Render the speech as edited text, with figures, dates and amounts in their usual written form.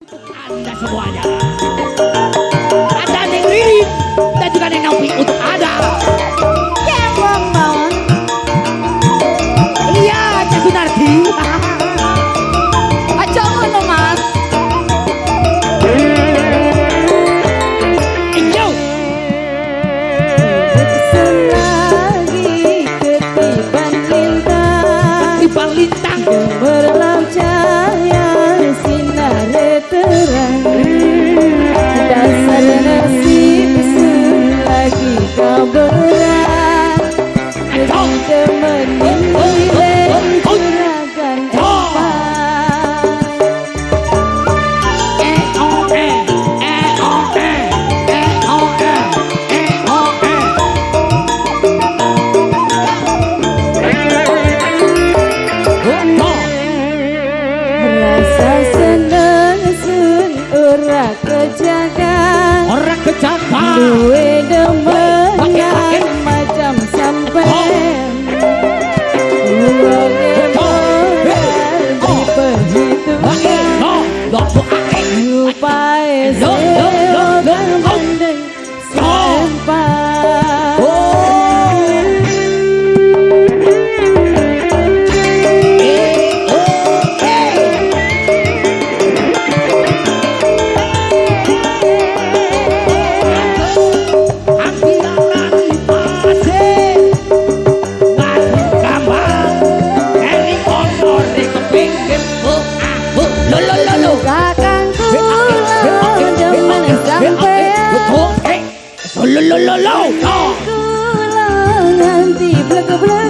Anda semuanya. Ada Neng Ririn dan juga Neng Novi untuk Ada. Kemong mawon. Iya, Cek Sunardi. Aja ngono Mas. Yo. Selagi ketiban lintang, Ketiban lintang. gemerlap cahaya sinar terang. Dasar nasib selagi kau berat, temani gerakan empat. Rasa seneng sun ora kejagan, Orang kejagaan. duwe demenan macam sampean. Uangnya modal diperhitungkan, rupae seokan mendeng sempat. Kakang kula demen sampean, Lo kula nanti blek-blek.